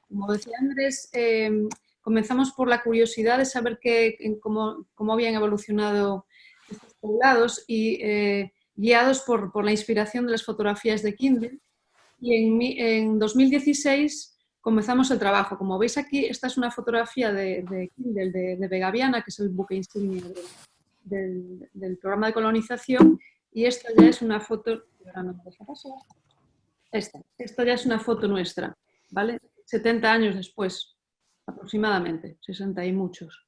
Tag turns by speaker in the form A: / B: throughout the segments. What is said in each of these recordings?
A: Como decía Andrés, comenzamos por la curiosidad de saber cómo habían evolucionado estos poblados y guiados por la inspiración de las fotografías de Kindle. Y en 2016 comenzamos el trabajo. Como veis aquí, esta es una fotografía de Kindle de Vegaviana, que es el buque insignia del programa de colonización, y esta ya es una foto, esta ya es una foto nuestra, ¿vale? 70 años después, aproximadamente, 60 y muchos.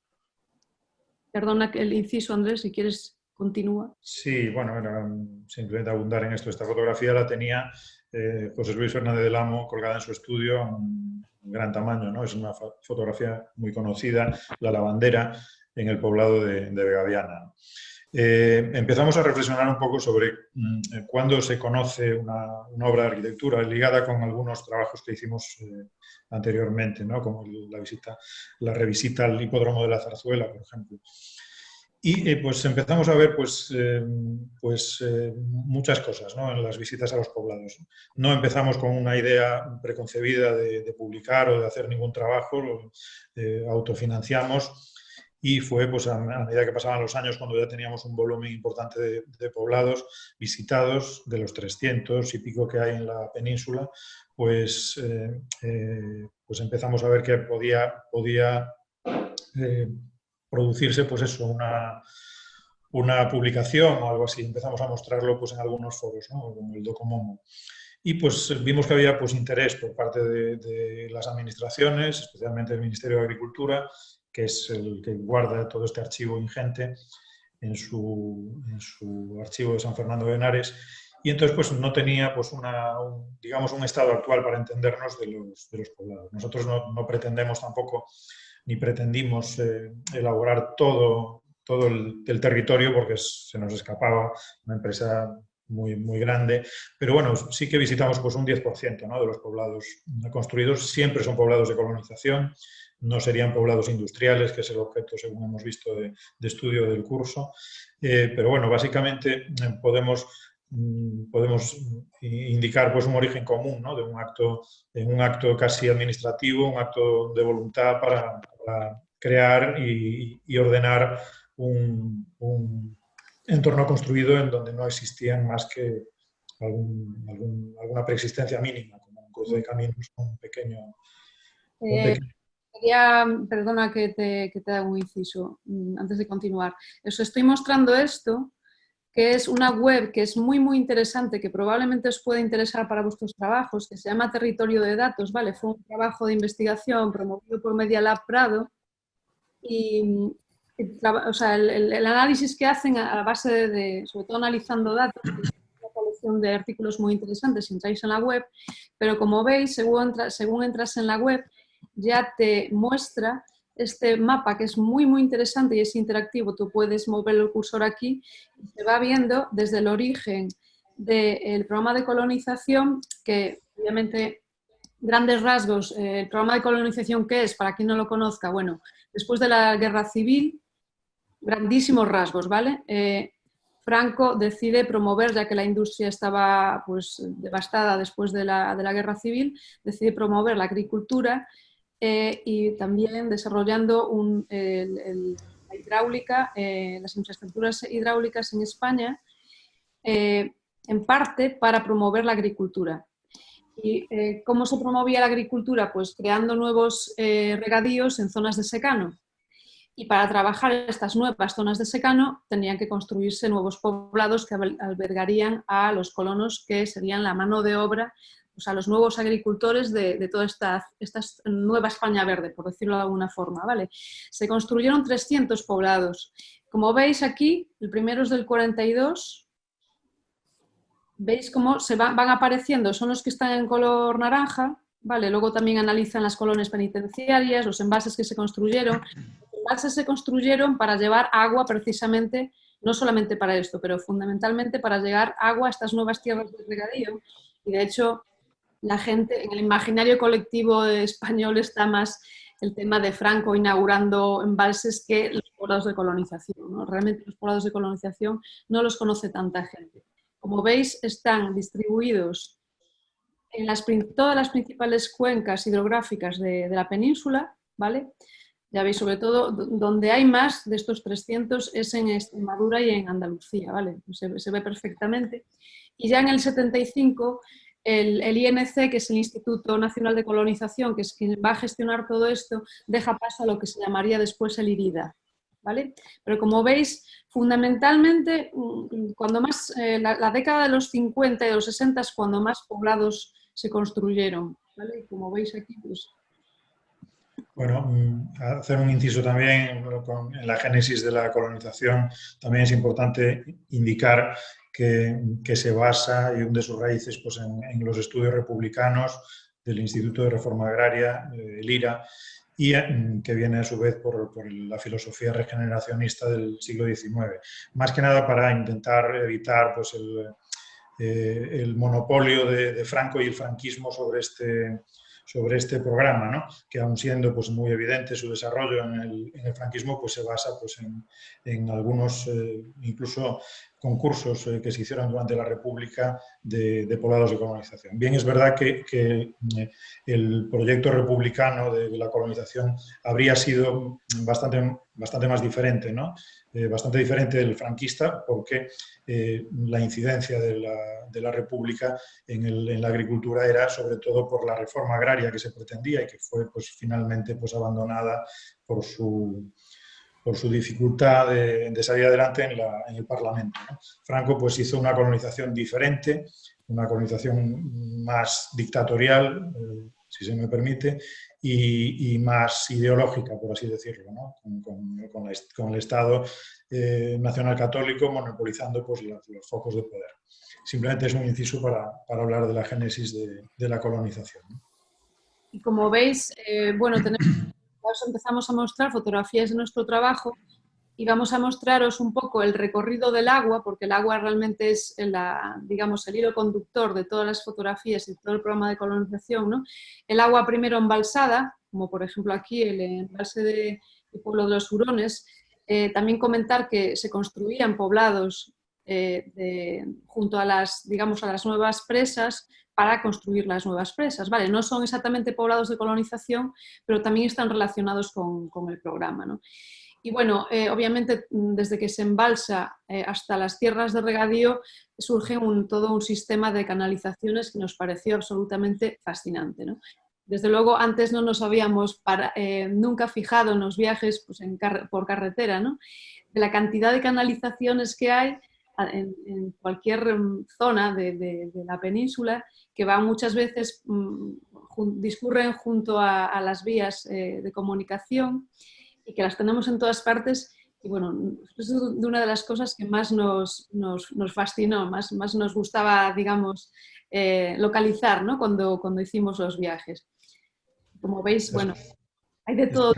A: Perdona el inciso, Andrés, si quieres, continúa.
B: Sí, bueno, era simplemente abundar en esto. Esta fotografía la tenía José Luis Fernández del Amo colgada en su estudio, un gran tamaño, ¿no? Es una fotografía muy conocida, la lavandera, en el poblado de Vegaviana. Empezamos a reflexionar un poco sobre cuándo se conoce una obra de arquitectura ligada con algunos trabajos que hicimos anteriormente, ¿no? Como la revisita al hipódromo de la Zarzuela, por ejemplo. Y pues empezamos a ver muchas cosas, ¿no? En las visitas a los poblados. No empezamos con una idea preconcebida de publicar o de hacer ningún trabajo, lo autofinanciamos y fue pues, a medida que pasaban los años, cuando ya teníamos un volumen importante de poblados visitados, de los 300 y pico que hay en la península, pues empezamos a ver que podía producirse pues eso, una publicación o algo así. Empezamos a mostrarlo pues, en algunos foros, ¿no? Como el Docomomo. Y pues vimos que había pues, interés por parte de las administraciones, especialmente el Ministerio de Agricultura, que es el que guarda todo este archivo ingente en su archivo de San Fernando de Henares. Y entonces pues, no tenía pues, digamos, un estado actual para entendernos de los poblados. Nosotros no pretendemos tampoco ni pretendimos elaborar todo el territorio porque se nos escapaba, una empresa muy grande, pero bueno, sí que visitamos pues un 10%, ¿no? De los poblados construidos. Siempre son poblados de colonización, no serían poblados industriales, que es el objeto, según hemos visto, de estudio del curso, pero bueno, básicamente podemos indicar pues, un origen común, ¿no? De un acto casi administrativo, un acto de voluntad para crear y ordenar un entorno construido en donde no existían más que alguna preexistencia mínima, como un cruce de caminos con un pequeño...
A: Perdona que te haga un inciso antes de continuar. Os estoy mostrando esto, que es una web que es muy interesante, que probablemente os pueda interesar para vuestros trabajos, que se llama Territorio de Datos, ¿vale? Fue un trabajo de investigación promovido por Media Lab Prado y o sea, el análisis que hacen a base sobre todo analizando datos, que es una colección de artículos muy interesantes si entráis en la web, pero como veis, según entras en la web, ya te muestra este mapa que es muy interesante y es interactivo. Tú puedes mover el cursor aquí y se va viendo desde el origen del programa de colonización, que obviamente grandes rasgos, el programa de colonización, ¿qué es? Para quien no lo conozca, bueno, después de la guerra civil, grandísimos rasgos, ¿vale? Franco decide promover, ya que la industria estaba pues, devastada después de la guerra civil, decide promover la agricultura y también desarrollando la hidráulica, las infraestructuras hidráulicas en España, en parte para promover la agricultura. ¿Y cómo se promovía la agricultura? Pues creando nuevos regadíos en zonas de secano. Y para trabajar estas nuevas zonas de secano tendrían que construirse nuevos poblados que albergarían a los colonos, que serían la mano de obra, o sea, los nuevos agricultores de toda esta nueva España verde, por decirlo de alguna forma, ¿vale? Se construyeron 300 poblados. Como veis aquí, el primero es del 42. ¿Veis cómo van apareciendo? Son los que están en color naranja, ¿vale? Luego también analizan las colonias penitenciarias, los embalses que se construyeron. Los embalses se construyeron para llevar agua precisamente, no solamente para esto, pero fundamentalmente para llevar agua a estas nuevas tierras de regadío. Y de hecho, la gente, en el imaginario colectivo español está más el tema de Franco inaugurando embalses que los poblados de colonización, ¿no? Realmente los poblados de colonización no los conoce tanta gente. Como veis, están distribuidos todas las principales cuencas hidrográficas de la península, ¿vale? Ya veis, sobre todo, donde hay más de estos 300 es en Extremadura y en Andalucía, ¿vale? Se ve perfectamente. Y ya en el 75, el INC, que es el Instituto Nacional de Colonización, que es quien va a gestionar todo esto, deja paso a lo que se llamaría después el IRIDA, ¿vale? Pero como veis, fundamentalmente, cuando más, la década de los 50 y de los 60 es cuando más poblados se construyeron, ¿vale? Y como veis aquí, pues...
B: Bueno, hacer un inciso también en la génesis de la colonización, también es importante indicar que se basa y hunde sus raíces pues, en los estudios republicanos del Instituto de Reforma Agraria, el IRA, y que viene a su vez por la filosofía regeneracionista del siglo XIX. Más que nada para intentar evitar pues, el monopolio de Franco y el franquismo sobre este programa, ¿no? Que aun siendo pues, muy evidente su desarrollo en el franquismo, pues se basa pues, en algunos incluso concursos que se hicieron durante la República de poblados de colonización. Bien, es verdad que el proyecto republicano de la colonización habría sido bastante más diferente, ¿no? Bastante diferente del franquista, porque la incidencia de la República en la agricultura era sobre todo por la reforma agraria que se pretendía y que fue pues, finalmente pues, abandonada por su dificultad de salir adelante en el Parlamento, ¿no? Franco pues, hizo una colonización diferente, una colonización más dictatorial, si se me permite, y más ideológica, por así decirlo, ¿no? Con el Estado nacional católico monopolizando pues, los focos de poder. Simplemente es un inciso para hablar de la génesis de la colonización, ¿no?
A: Y como veis, bueno, os empezamos a mostrar fotografías de nuestro trabajo y vamos a mostraros un poco el recorrido del agua, porque el agua realmente es, digamos, el hilo conductor de todas las fotografías y todo el programa de colonización, ¿no? El agua primero embalsada, como por ejemplo aquí el embalse de Pueblo de los Hurones. También comentar que se construían poblados junto a las, digamos, a las nuevas presas para construir las nuevas presas. ¿Vale? No son exactamente poblados de colonización, pero también están relacionados con el programa, ¿no? Y bueno, obviamente desde que se embalsa hasta las tierras de regadío surge todo un sistema de canalizaciones que nos pareció absolutamente fascinante, ¿no? Desde luego antes no nos habíamos nunca fijado en los viajes pues, por carretera, ¿no? De la cantidad de canalizaciones que hay en cualquier zona de la península, que van muchas veces, discurren junto a las vías de comunicación y que las tenemos en todas partes. Y bueno, es de una de las cosas que más nos fascinó, más nos gustaba, digamos, localizar, ¿no? Cuando hicimos los viajes. Como veis, bueno, hay de todo.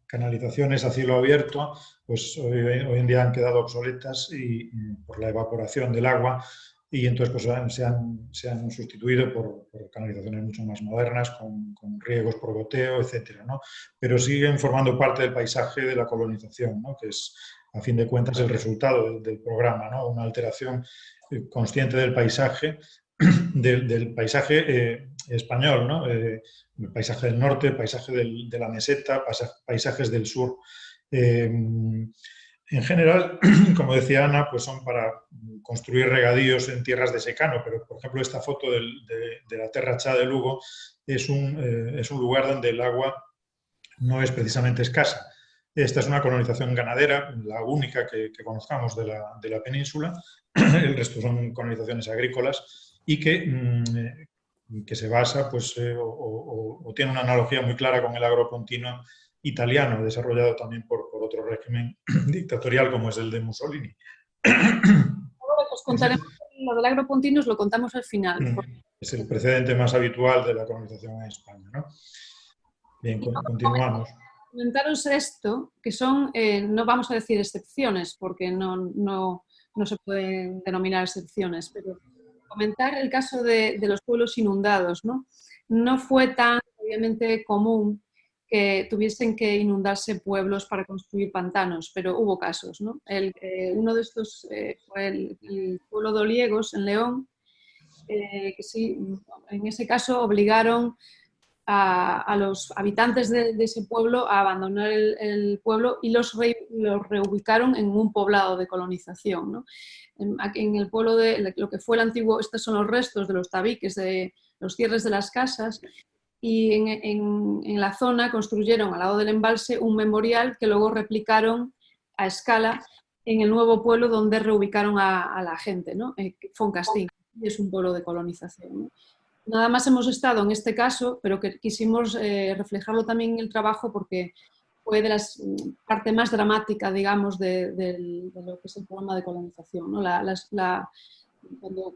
B: Canalizaciones a cielo abierto, pues hoy en día han quedado obsoletas y por la evaporación del agua, y entonces pues, se han sustituido por canalizaciones mucho más modernas, con riegos por goteo, etcétera, ¿no? Pero siguen formando parte del paisaje de la colonización, ¿no? Que es, a fin de cuentas, el resultado del programa, ¿no? Una alteración consciente del paisaje, del paisaje español, ¿no? El paisaje del norte, el paisaje de la meseta, paisajes del sur. En general, como decía Ana, pues son para construir regadíos en tierras de secano, pero por ejemplo esta foto de la Terra Chá de Lugo es un lugar donde el agua no es precisamente escasa. Esta es una colonización ganadera, la única que conozcamos de la península. El resto son colonizaciones agrícolas y que se basa pues, o tiene una analogía muy clara con el agropontino italiano, desarrollado también por otro régimen dictatorial como es el de Mussolini.
A: Ahora os contaremos lo del agropontino, os lo contamos al final.
B: Es el precedente más habitual de la colonización en España, ¿no? Bien, continuamos.
A: Comentaros esto, que son, no vamos a decir excepciones, porque no se pueden denominar excepciones, pero comentar el caso de los pueblos inundados, ¿no? No fue tan, obviamente, común que tuviesen que inundarse pueblos para construir pantanos, pero hubo casos, ¿no? Uno de estos fue el pueblo de Oliegos, en León, que sí, en ese caso obligaron a los habitantes de ese pueblo a abandonar el pueblo y los reubicaron en un poblado de colonización, ¿no? Aquí en el pueblo de lo que fue el antiguo, estos son los restos de los tabiques, de los cierres de las casas, y en la zona construyeron al lado del embalse un memorial que luego replicaron a escala en el nuevo pueblo donde reubicaron a la gente, ¿no? Foncastín, es un pueblo de colonización, ¿no? Nada más hemos estado en este caso, pero que quisimos reflejarlo también en el trabajo porque fue de las parte más dramática, digamos, de lo que es el programa de colonización, ¿no? Cuando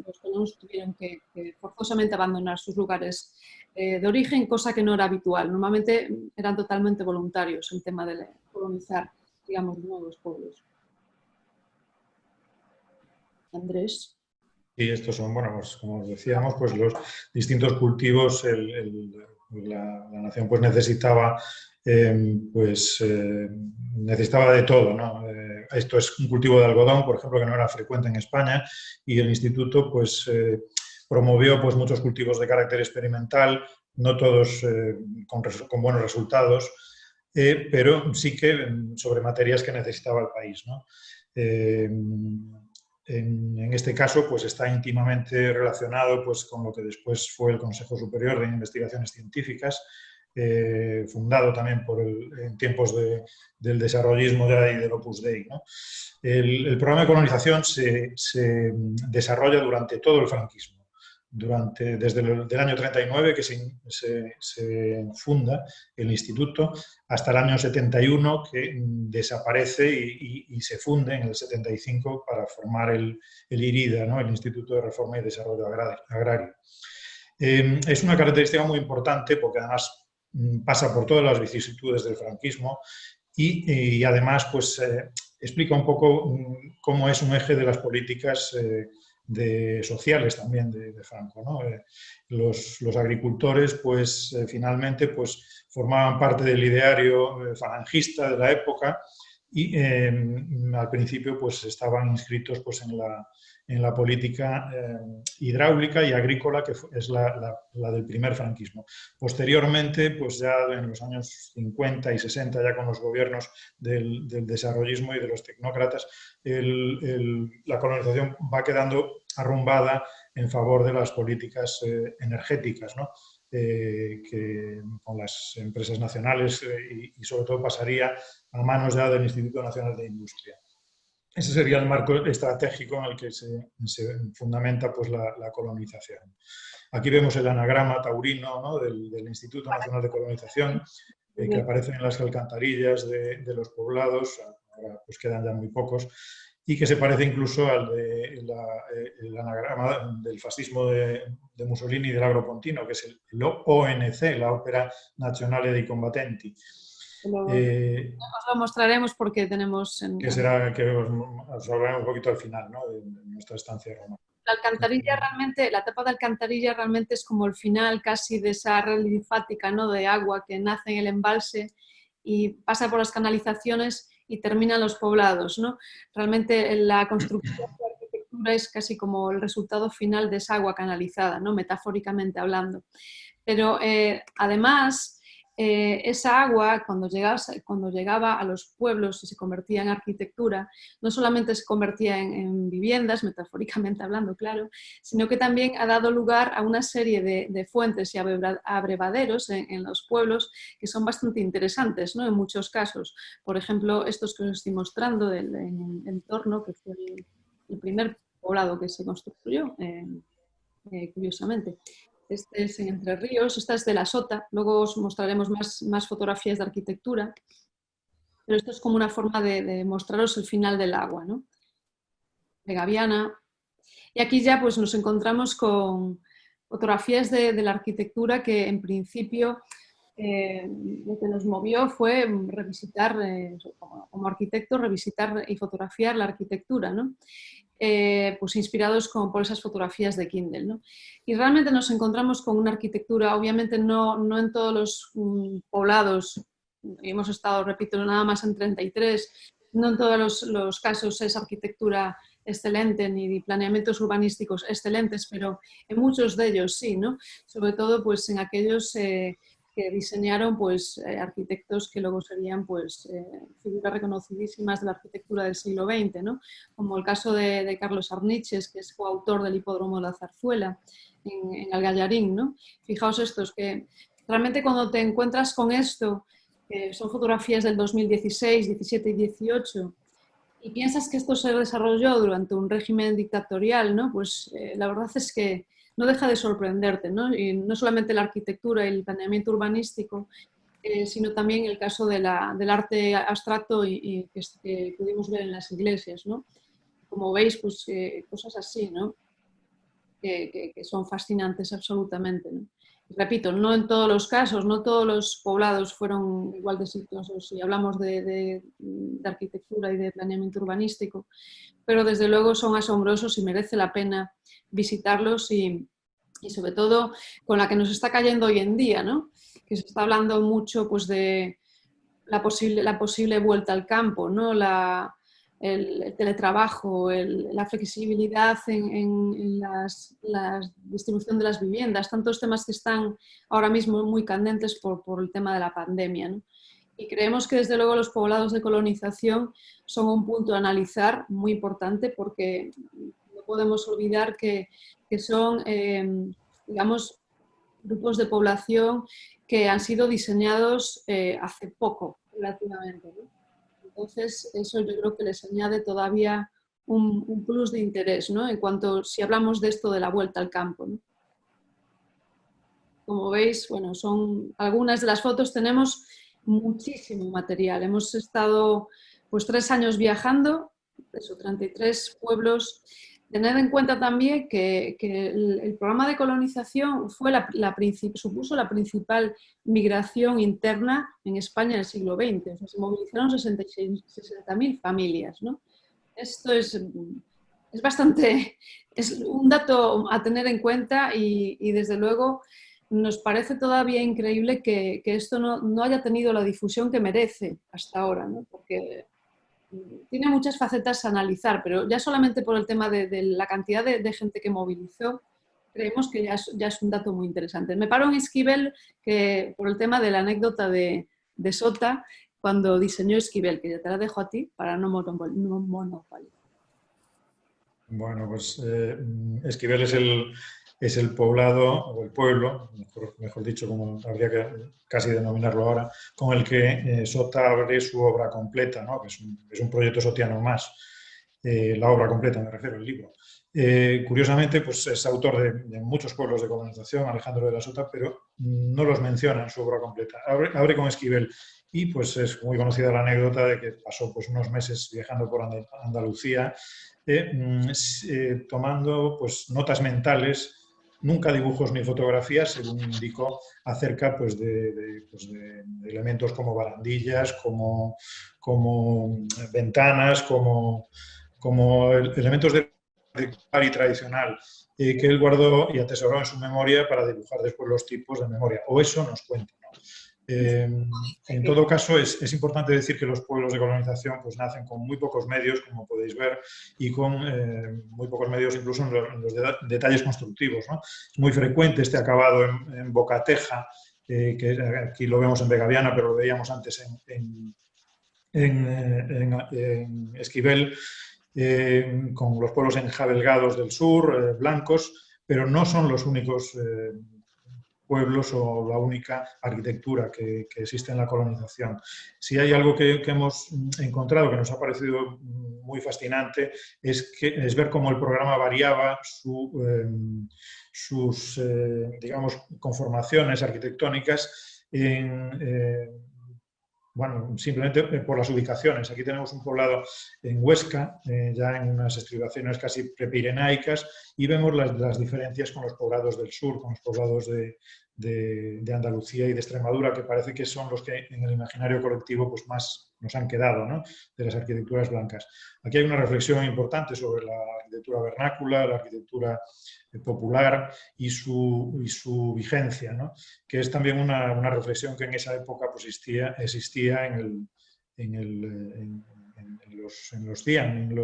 A: los colonos tuvieron que forzosamente abandonar sus lugares de origen, cosa que no era habitual. Normalmente eran totalmente voluntarios el tema de colonizar, digamos, nuevos pueblos. Andrés.
B: Y estos son, bueno, pues como decíamos, pues los distintos cultivos, la nación pues necesitaba, necesitaba de todo, ¿no? Esto es un cultivo de algodón, por ejemplo, que no era frecuente en España, y el instituto pues promovió pues muchos cultivos de carácter experimental, no todos con buenos resultados, pero sí que sobre materias que necesitaba el país, ¿no? En este caso, pues está íntimamente relacionado pues, con lo que después fue el Consejo Superior de Investigaciones Científicas, fundado también en tiempos del desarrollismo y del Opus Dei, ¿no? El programa de colonización se desarrolla durante todo el franquismo. Desde el año 39, que se funda el instituto, hasta el año 71, que desaparece y se funde en el 75 para formar el IRIDA, ¿no? El Instituto de Reforma y Desarrollo Agrario. Es una característica muy importante porque además pasa por todas las vicisitudes del franquismo y además pues, explica un poco cómo es un eje de las políticas sociales también de Franco, ¿no? Los agricultores pues finalmente pues formaban parte del ideario falangista de la época y al principio pues estaban inscritos pues en la política hidráulica y agrícola que es la del primer franquismo. Posteriormente, pues ya en los años 50 y 60, ya con los gobiernos del desarrollismo y de los tecnócratas, la colonización va quedando arrumbada en favor de las políticas energéticas, ¿no? Que con las empresas nacionales y sobre todo pasaría a manos ya del Instituto Nacional de Industria. Ese sería el marco estratégico en el que se fundamenta pues, la colonización. Aquí vemos el anagrama taurino, ¿no? del Instituto Nacional de Colonización, que aparece en las alcantarillas de los poblados, ahora pues quedan ya muy pocos, y que se parece incluso al el anagrama del fascismo de Mussolini y del Agropontino, que es el ONC, la Opera Nazionale dei Combattenti.
A: Os lo mostraremos porque tenemos...
B: que será que os hablaré un poquito al final, ¿no? de nuestra estancia romana.
A: La alcantarilla realmente, la etapa de alcantarilla realmente es como el final casi de esa red linfática, ¿no? De agua que nace en el embalse y pasa por las canalizaciones y termina en los poblados, ¿no? Realmente la construcción de la arquitectura es casi como el resultado final de esa agua canalizada, ¿no? Metafóricamente hablando. Pero además... esa agua cuando llegaba a los pueblos y se convertía en arquitectura, no solamente se convertía en viviendas, metafóricamente hablando, claro, sino que también ha dado lugar a una serie de fuentes y abrevaderos en los pueblos que son bastante interesantes, ¿no? En muchos casos. Por ejemplo, estos que os estoy mostrando en el entorno, que fue el primer poblado que se construyó, curiosamente. Este es en Entre Ríos, esta es de La Sota, luego os mostraremos más fotografías de arquitectura, pero esto es como una forma de mostraros el final del agua, ¿no? De Gaviana. Y aquí ya pues nos encontramos con fotografías de la arquitectura que en principio lo que nos movió fue revisitar, como arquitecto, revisitar y fotografiar la arquitectura, ¿no? Pues inspirados por esas fotografías de Kindle, ¿no? Y realmente nos encontramos con una arquitectura, obviamente no en todos los poblados, hemos estado, repito, nada más en 33, no en todos los casos es arquitectura excelente ni de planeamientos urbanísticos excelentes, pero en muchos de ellos sí, ¿no? Sobre todo pues en aquellos que diseñaron pues arquitectos que luego serían pues figuras reconocidísimas de la arquitectura del siglo XX, ¿no? Como el caso de Carlos Arniches, que es coautor del Hipódromo de la Zarzuela en Algallarín, ¿no? Fijaos estos que realmente cuando te encuentras con esto, son fotografías del 2016, 17 y 18, y piensas que esto se desarrolló durante un régimen dictatorial, ¿no? Pues la verdad es que no deja de sorprenderte, ¿no? Y no solamente la arquitectura y el planeamiento urbanístico, sino también el caso del arte abstracto y que pudimos ver en las iglesias, ¿no? Como veis, pues cosas así, ¿no? Que son fascinantes absolutamente, ¿no? Repito, no en todos los casos, no todos los poblados fueron igual de exitosos si hablamos de arquitectura y de planeamiento urbanístico, pero desde luego son asombrosos y merece la pena visitarlos y sobre todo con la que nos está cayendo hoy en día, ¿no? Que se está hablando mucho pues, de la posible vuelta al campo, ¿no? El teletrabajo, la flexibilidad en la distribución de las viviendas, tantos temas que están ahora mismo muy candentes por el tema de la pandemia, ¿no? Y creemos que desde luego los poblados de colonización son un punto a analizar muy importante porque no podemos olvidar que son, digamos, grupos de población que han sido diseñados hace poco, relativamente, ¿no? Entonces, eso yo creo que les añade todavía un plus de interés, ¿no? En cuanto, si hablamos de esto de la vuelta al campo, ¿no? Como veis, bueno, son algunas de las fotos, tenemos muchísimo material. Hemos estado pues 3 años viajando, eso, 33 pueblos. Tened en cuenta también que el programa de colonización fue supuso la principal migración interna en España en el siglo XX. O sea, se movilizaron 60.000 familias, ¿no? Esto es bastante, es un dato a tener en cuenta y desde luego nos parece todavía increíble que esto no haya tenido la difusión que merece hasta ahora, ¿no? Porque tiene muchas facetas a analizar, pero ya solamente por el tema de la cantidad de gente que movilizó, creemos que ya es un dato muy interesante. Me paro en Esquivel por el tema de la anécdota de Sota cuando diseñó Esquivel, que ya te la dejo a ti para no monopolizar.
B: Bueno, pues Esquivel es el poblado, o el pueblo, mejor dicho, como habría que casi denominarlo ahora, con el que Sota abre su obra completa, ¿no? Que es un proyecto sotiano más, la obra completa me refiero, el libro. Curiosamente, pues es autor de muchos pueblos de colonización, Alejandro de la Sota, pero no los menciona en su obra completa. Abre con Esquivel y pues es muy conocida la anécdota de que pasó pues, unos meses viajando por Andalucía, tomando pues, notas mentales, nunca dibujos ni fotografías, según indicó, acerca pues, de elementos como barandillas, como ventanas, como elementos de y tradicional que él guardó y atesoró en su memoria para dibujar después los tipos de memoria. O eso nos cuenta, ¿no? En todo caso, es importante decir que los pueblos de colonización pues, nacen con muy pocos medios, como podéis ver, y con muy pocos medios incluso en los detalles constructivos, ¿no? Es muy frecuente este acabado en bocateja, que aquí lo vemos en Vegaviana, pero lo veíamos antes en Esquivel, con los pueblos enjabelgados del sur, blancos, pero no son los únicos pueblos o la única arquitectura que existe en la colonización. Si hay algo que hemos encontrado que nos ha parecido muy fascinante es ver cómo el programa variaba sus digamos, conformaciones arquitectónicas bueno, simplemente por las ubicaciones. Aquí tenemos un poblado en Huesca, ya en unas estribaciones casi prepirenaicas, y vemos las diferencias con los poblados del sur, con los poblados de Andalucía y de Extremadura, que parece que son los que en el imaginario colectivo pues, más nos han quedado, ¿no? De las arquitecturas blancas. Aquí hay una reflexión importante sobre la arquitectura vernácula, la arquitectura popular y su vigencia, ¿no? Que es también una reflexión que en esa época pues, existía en los CIAN,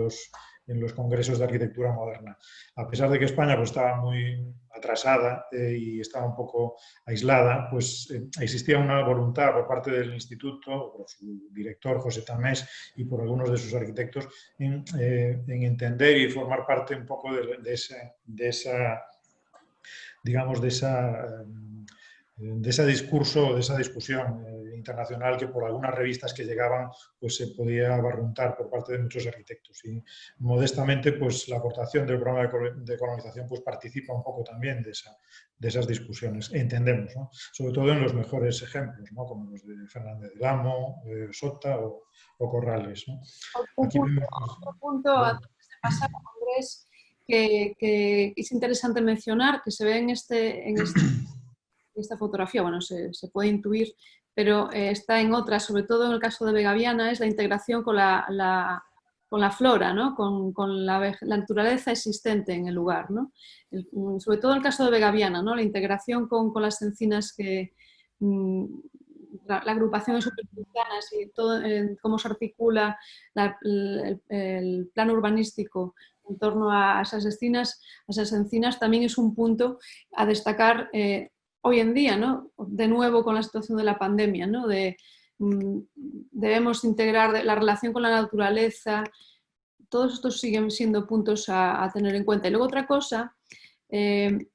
B: en los congresos de arquitectura moderna. A pesar de que España pues, estaba muy atrasada y estaba un poco aislada, pues existía una voluntad por parte del instituto, por su director José Tamés y por algunos de sus arquitectos en entender y formar parte un poco de esa digamos, de ese discurso, de esa discusión internacional que por algunas revistas que llegaban pues se podía barruntar por parte de muchos arquitectos. Y modestamente pues la aportación del programa de colonización pues participa un poco también de esas discusiones, entendemos, ¿no? Sobre todo en los mejores ejemplos, ¿no? Como los de Fernández del Amo, Sota o Corrales, ¿no?
A: Otro punto antes de pasar, Andrés, que es interesante mencionar, que se ve en esta fotografía, bueno, se puede intuir, pero está en otras, sobre todo en el caso de Vegaviana, es la integración con la flora, ¿no? con la naturaleza existente en el lugar, ¿no? Sobre todo en el caso de Vegaviana, ¿no? La integración con las encinas que... la agrupación de superventanas y todo, cómo se articula el plan urbanístico en torno a esas encinas también es un punto a destacar hoy en día, ¿no? De nuevo con la situación de la pandemia, ¿no? Debemos integrar la relación con la naturaleza, todos estos siguen siendo puntos a tener en cuenta. Y luego otra cosa, me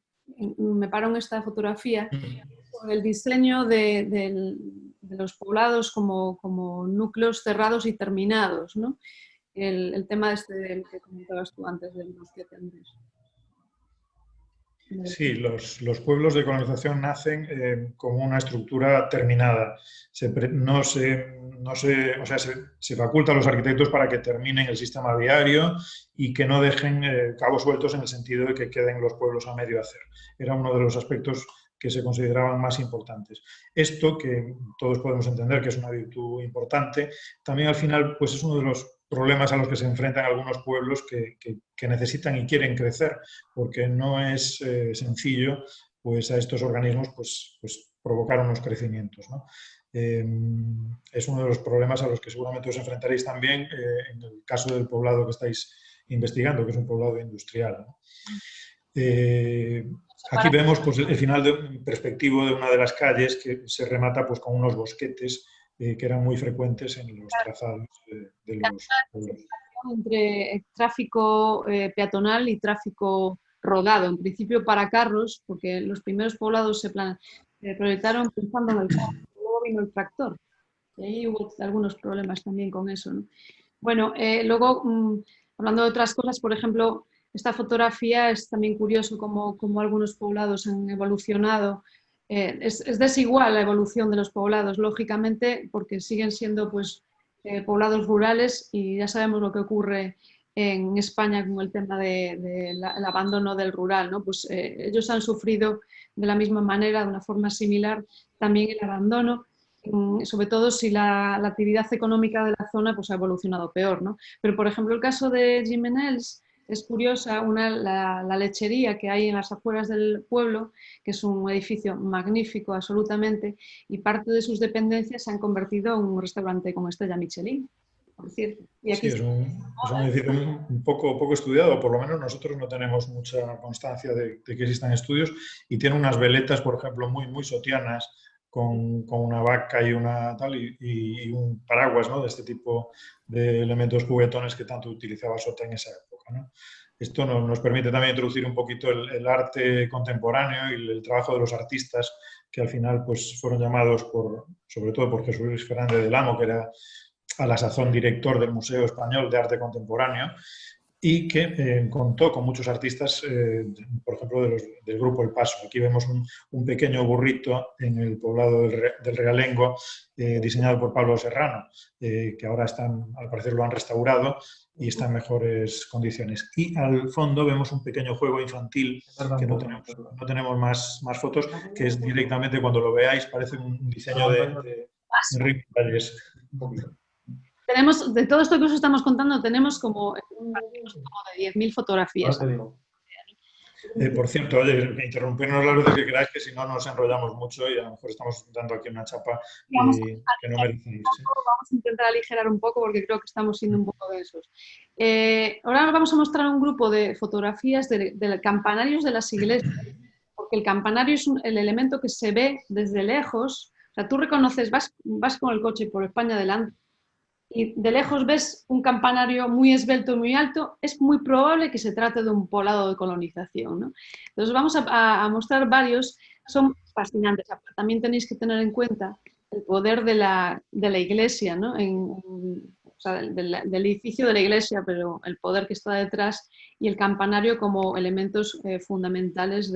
A: paro en esta fotografía, el diseño de los poblados como núcleos cerrados y terminados, ¿no? El tema del que comentabas tú antes del mosquete, Andrés.
B: Sí, los pueblos de colonización nacen como una estructura terminada. Se faculta a los arquitectos para que terminen el sistema viario y que no dejen cabos sueltos en el sentido de que queden los pueblos a medio hacer. Era uno de los aspectos que se consideraban más importantes. Esto, que todos podemos entender que es una virtud importante, también al final pues es uno de los problemas a los que se enfrentan algunos pueblos que necesitan y quieren crecer, porque no es sencillo pues, a estos organismos pues provocar unos crecimientos, ¿no? Es uno de los problemas a los que seguramente os enfrentaréis también en el caso del poblado que estáis investigando, que es un poblado industrial, ¿no? Aquí vemos pues, el final perspectivo de una de las calles que se remata pues, con unos bosquetes que eran muy frecuentes en los trazados de los pueblos.
A: Entre tráfico peatonal y tráfico rodado, en principio para carros, porque los primeros poblados se proyectaron pensando en el carro, luego vino el tractor, y ahí hubo algunos problemas también con eso, ¿no? Bueno, luego, hablando de otras cosas, por ejemplo, esta fotografía es también curioso cómo algunos poblados han evolucionado. Es desigual la evolución de los poblados, lógicamente, porque siguen siendo pues, poblados rurales y ya sabemos lo que ocurre en España con el tema del abandono del rural, ¿no? Pues ellos han sufrido de la misma manera, de una forma similar, también el abandono, sobre todo si la actividad económica de la zona pues, ha evolucionado peor, ¿no? Pero, por ejemplo, el caso de Gimenells es curiosa, la lechería que hay en las afueras del pueblo, que es un edificio magnífico absolutamente, y parte de sus dependencias se han convertido en un restaurante con estrella Michelin, por cierto. Y aquí
B: sí, es un edificio un poco estudiado, por lo menos nosotros no tenemos mucha constancia de que existan estudios, y tiene unas veletas, por ejemplo, muy sotianas, con una vaca y y un paraguas, ¿no? De este tipo de elementos juguetones que tanto utilizaba Sota en esa época, ¿no? Esto nos permite también introducir un poquito el arte contemporáneo y el trabajo de los artistas que al final pues, fueron llamados sobre todo por Jesús Luis Fernández del Amo, que era a la sazón director del Museo Español de Arte Contemporáneo, y que contó con muchos artistas, por ejemplo, del grupo El Paso. Aquí vemos un pequeño burrito en el poblado del Realengo, diseñado por Pablo Serrano, que ahora al parecer lo han restaurado y está en mejores condiciones. Y al fondo vemos un pequeño juego infantil, que no tenemos más fotos, que es directamente, cuando lo veáis, parece un diseño de Enrique Valles.
A: Tenemos, de todo esto que os estamos contando, tenemos como de 10.000 fotografías.
B: Por cierto, oye, interrumpirnos las veces que queráis, que si no nos enrollamos mucho y a lo mejor estamos dando aquí una chapa
A: Vamos
B: que no merecéis.
A: vamos a intentar aligerar un poco porque creo que estamos siendo un poco densos. Ahora vamos a mostrar un grupo de fotografías de campanarios de las iglesias, porque el campanario es el elemento que se ve desde lejos. O sea, tú reconoces, vas con el coche por España delante y de lejos ves un campanario muy esbelto, muy alto, es muy probable que se trate de un poblado de colonización, ¿no? Entonces vamos a mostrar varios, son fascinantes. También tenéis que tener en cuenta el poder de la iglesia, ¿no? O sea, del edificio de la iglesia, pero el poder que está detrás y el campanario como elementos fundamentales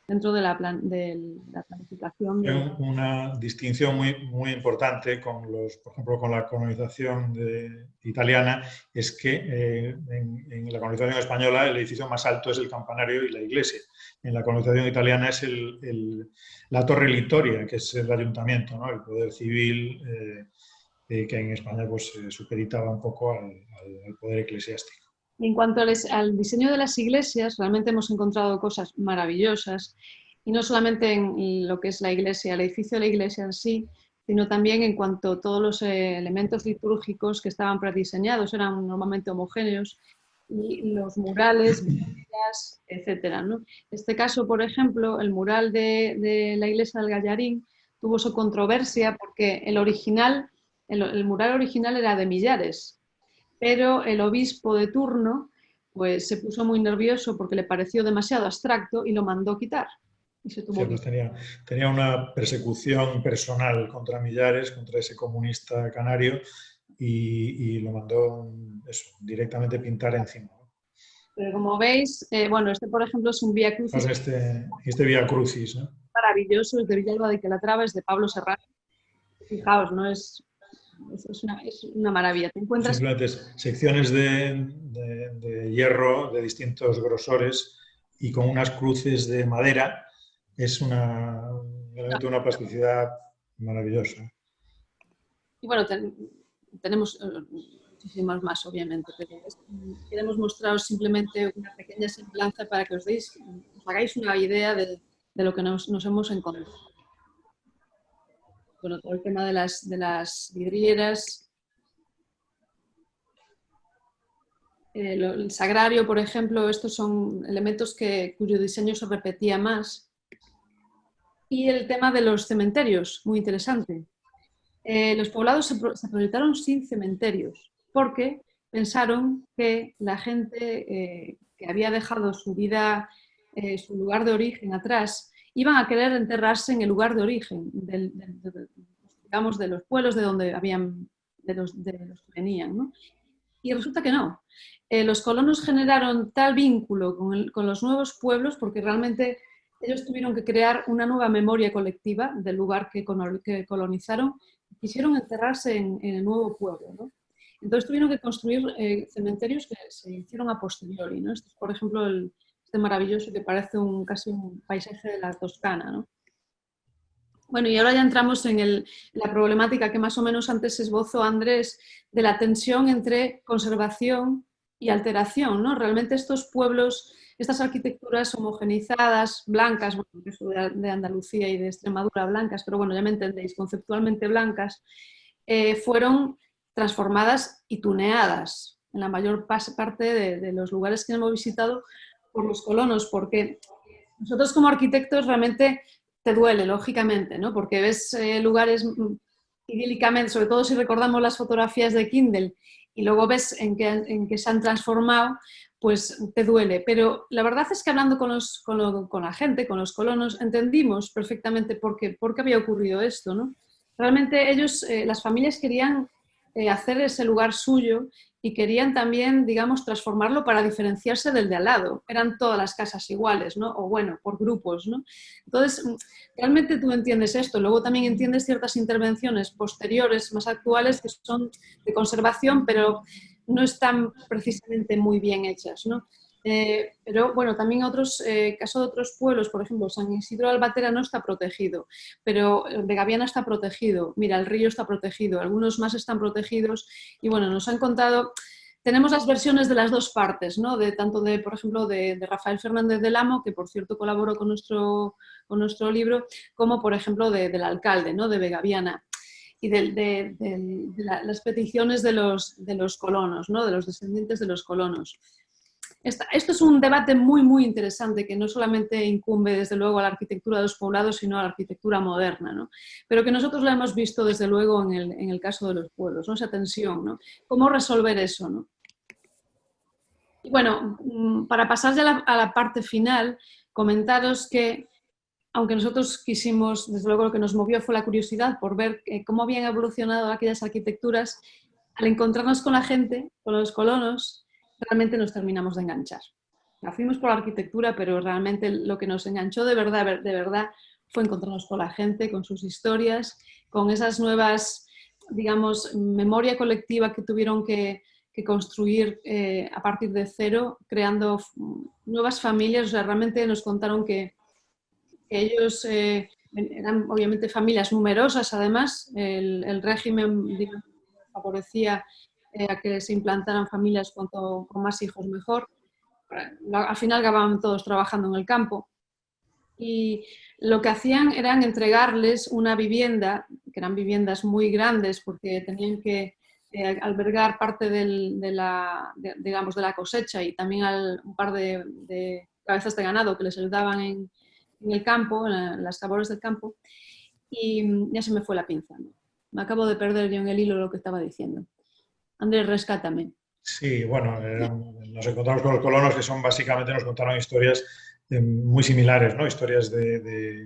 A: dentro de la planificación.
B: Hay una distinción muy importante por ejemplo, con la colonización italiana, es que en la colonización española el edificio más alto es el campanario y la iglesia. En la colonización italiana es la Torre Littoria, que es el ayuntamiento, ¿no? El poder civil que en España pues, supeditaba un poco al poder eclesiástico.
A: En cuanto al diseño de las iglesias, realmente hemos encontrado cosas maravillosas, y no solamente en lo que es la iglesia, el edificio de la iglesia en sí, sino también en cuanto a todos los elementos litúrgicos que estaban prediseñados, eran normalmente homogéneos, y los murales, etcétera, ¿no? En este caso, por ejemplo, el mural de la iglesia del Gallarín tuvo su controversia porque el mural original era de Millares, pero el obispo de turno pues, se puso muy nervioso porque le pareció demasiado abstracto y lo mandó quitar. Y se tuvo
B: pues tenía una persecución personal contra Millares, contra ese comunista canario, y lo mandó directamente pintar encima.
A: Pero como veis, bueno, este por ejemplo es un Vía Crucis.
B: Este Vía Crucis, ¿no?
A: Maravilloso, es de Villalba de Calatrava, es de Pablo Serrano. Fijaos, ¿no? Es una maravilla. Te encuentras...
B: Simplemente secciones de hierro de distintos grosores y con unas cruces de madera. Es una plasticidad maravillosa.
A: Y bueno, tenemos muchísimas más, obviamente, pero queremos mostraros simplemente una pequeña semblanza para que os hagáis una idea de lo que nos hemos encontrado. Bueno, todo el tema de las vidrieras. El sagrario, por ejemplo, estos son elementos cuyo diseño se repetía más. Y el tema de los cementerios, muy interesante. Los poblados se proyectaron sin cementerios porque pensaron que la gente que había dejado su vida, su lugar de origen atrás, iban a querer enterrarse en el lugar de origen, digamos, de los pueblos de donde de los que venían, ¿no? Y resulta que no. Los colonos generaron tal vínculo con los nuevos pueblos porque realmente ellos tuvieron que crear una nueva memoria colectiva del lugar que colonizaron. Quisieron enterrarse en el nuevo pueblo, ¿no? Entonces tuvieron que construir cementerios que se hicieron a posteriori, ¿no? Este es, por ejemplo, este maravilloso que parece casi un paisaje de la Toscana, ¿no? Bueno, y ahora ya entramos en la problemática que más o menos antes esbozó Andrés, de la tensión entre conservación y alteración, ¿no? Realmente estos pueblos, estas arquitecturas homogenizadas, blancas, bueno, eso de Andalucía y de Extremadura blancas, pero bueno, ya me entendéis, conceptualmente blancas, fueron transformadas y tuneadas en la mayor parte de los lugares que hemos visitado por los colonos, porque nosotros como arquitectos realmente te duele, lógicamente, ¿no? Porque ves lugares idílicamente, sobre todo si recordamos las fotografías de Kindle, y luego ves en que se han transformado, pues te duele. Pero la verdad es que hablando con la gente, con los colonos, entendimos perfectamente por qué había ocurrido esto, ¿no? Realmente ellos, las familias querían hacer ese lugar suyo y querían también, digamos, transformarlo para diferenciarse del de al lado. Eran todas las casas iguales, ¿no? O bueno, por grupos, ¿no? Entonces, realmente tú entiendes esto. Luego también entiendes ciertas intervenciones posteriores, más actuales, que son de conservación, pero no están precisamente muy bien hechas, ¿no? Pero bueno, también caso de otros pueblos, por ejemplo, San Isidro de Albatera no está protegido, pero de Gaviana está protegido, mira, el río está protegido, algunos más están protegidos, y bueno, nos han contado tenemos las versiones de las dos partes, ¿no? Tanto de, por ejemplo, de Rafael Fernández del Amo, que por cierto colaboró con nuestro libro, como por ejemplo del alcalde, ¿no? De Vegaviana, y las peticiones de los colonos, ¿no? De los descendientes de los colonos. Esto es un debate muy, muy interesante que no solamente incumbe, desde luego, a la arquitectura de los poblados, sino a la arquitectura moderna, ¿no? Pero que nosotros la hemos visto, desde luego, en el caso de los pueblos, ¿no? Esa tensión, ¿no? ¿Cómo resolver eso, ¿no? Y bueno, para pasar ya a la parte final, comentaros que, aunque nosotros quisimos, desde luego lo que nos movió fue la curiosidad por ver cómo habían evolucionado aquellas arquitecturas, al encontrarnos con la gente, con los colonos, realmente nos terminamos de enganchar. Fuimos por la arquitectura, pero realmente lo que nos enganchó de verdad, fue encontrarnos con la gente, con sus historias, con esas nuevas, digamos, memoria colectiva que tuvieron que construir a partir de cero, creando nuevas familias. O sea, realmente nos contaron que ellos eran obviamente familias numerosas, además, el régimen, digamos, favorecía a que se implantaran familias con más hijos mejor. Al final acababan todos trabajando en el campo y lo que hacían eran entregarles una vivienda, que eran viviendas muy grandes porque tenían que albergar parte digamos, de la cosecha y también un par de cabezas de ganado que les ayudaban en el campo, en las labores del campo, y ya se me fue la pinza, ¿no? Me acabo de perder yo en el hilo lo que estaba diciendo. Andrés, rescátame.
B: Sí, bueno, nos encontramos con los colonos que son básicamente, nos contaron historias muy similares, ¿no? Historias de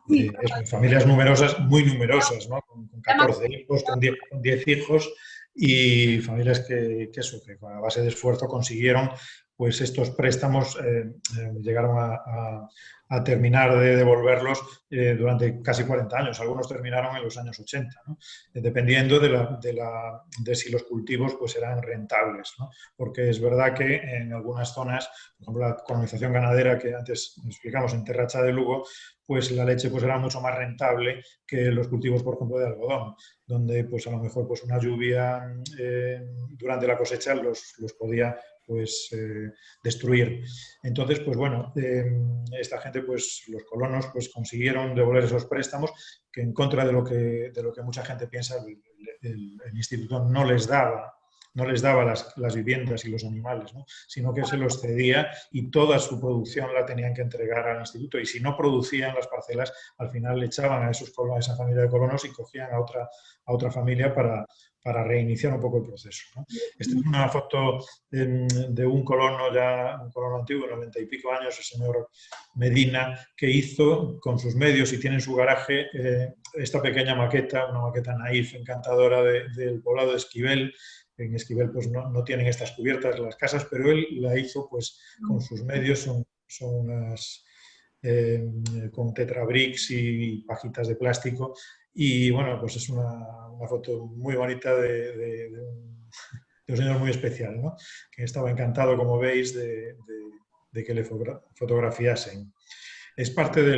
A: Sí,
B: familias numerosas, muy numerosas, ¿no? Con 14 hijos, con 10 hijos y familias que con a base de esfuerzo consiguieron pues estos préstamos, llegaron a terminar de devolverlos durante casi 40 años. Algunos terminaron en los años 80, ¿no? Dependiendo de si los cultivos pues, eran rentables, ¿no? Porque es verdad que en algunas zonas, por ejemplo, la colonización ganadera que antes explicamos en Terracha de Lugo, pues la leche pues, era mucho más rentable que los cultivos, por ejemplo, de algodón, donde pues, a lo mejor pues, una lluvia durante la cosecha los podía pues, destruir. Entonces, pues bueno, esta gente, pues los colonos, pues consiguieron devolver esos préstamos que en contra de lo que mucha gente piensa, el instituto no les daba las viviendas y los animales, ¿no? Sino que se los cedía y toda su producción la tenían que entregar al instituto. Y si no producían las parcelas, al final le echaban a esa familia de colonos y cogían a otra familia para reiniciar un poco el proceso, ¿no? Esta es una foto de un colono antiguo, 90 y pico años, el señor Medina, que hizo con sus medios y tiene en su garaje esta pequeña maqueta, una maqueta naif, encantadora del poblado de Esquivel. En Esquivel pues no tienen estas cubiertas las casas, pero él la hizo pues con sus medios, son unas con tetrabricks y pajitas de plástico y bueno, pues es una foto muy bonita de un señor muy especial, ¿no? Que estaba encantado, como veis, de que le fotografiasen. Es parte de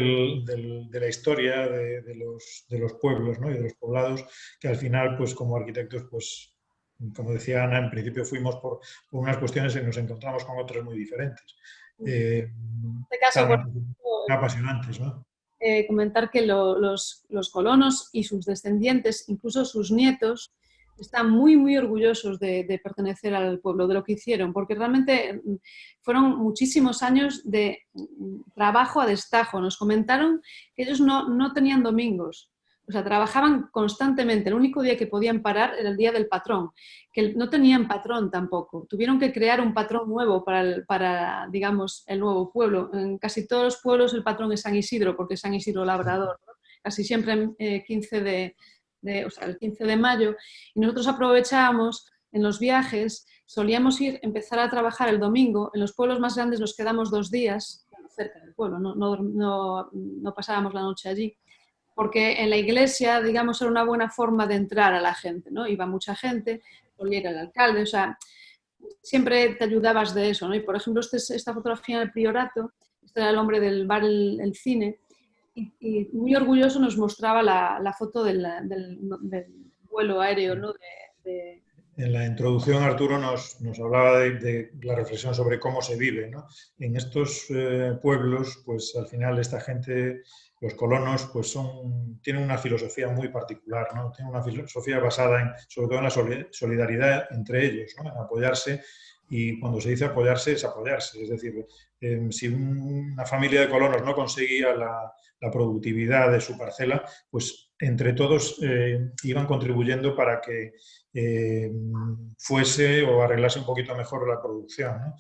B: la historia de los pueblos, ¿no? Y de los poblados que al final, pues como arquitectos, pues como decía Ana, en principio fuimos por unas cuestiones y nos encontramos con otras muy diferentes.
A: En este caso,
B: Tan apasionantes, ¿no?
A: Comentar que los colonos y sus descendientes, incluso sus nietos, están muy, muy orgullosos de pertenecer al pueblo, de lo que hicieron, porque realmente fueron muchísimos años de trabajo a destajo. Nos comentaron que ellos no tenían domingos, o sea, trabajaban constantemente. El único día que podían parar era el día del patrón, que no tenían patrón tampoco. Tuvieron que crear un patrón nuevo para digamos, el nuevo pueblo. En casi todos los pueblos el patrón es San Isidro, porque es San Isidro Labrador, ¿no? Casi siempre el 15 de mayo. Y nosotros aprovechábamos en los viajes, solíamos empezar a trabajar el domingo. En los pueblos más grandes nos quedamos 2 días, cerca del pueblo, no pasábamos la noche allí, porque en la iglesia, digamos, era una buena forma de entrar a la gente, ¿no? Iba mucha gente, solía ir el alcalde, o sea, siempre te ayudabas de eso, ¿no? Y por ejemplo, esta fotografía en el Priorato, este era el hombre del bar El Cine, y muy orgulloso nos mostraba la foto del vuelo aéreo, ¿no?
B: En la introducción Arturo nos hablaba de la reflexión sobre cómo se vive, ¿no? En estos pueblos, pues al final esta gente, los colonos, pues tienen una filosofía muy particular, ¿no? Tienen una filosofía basada sobre todo en la solidaridad entre ellos, ¿no? En apoyarse, y cuando se dice apoyarse es apoyarse. Es decir, si una familia de colonos no conseguía la productividad de su parcela, pues entre todos iban contribuyendo para que fuese o arreglase un poquito mejor la producción, ¿no?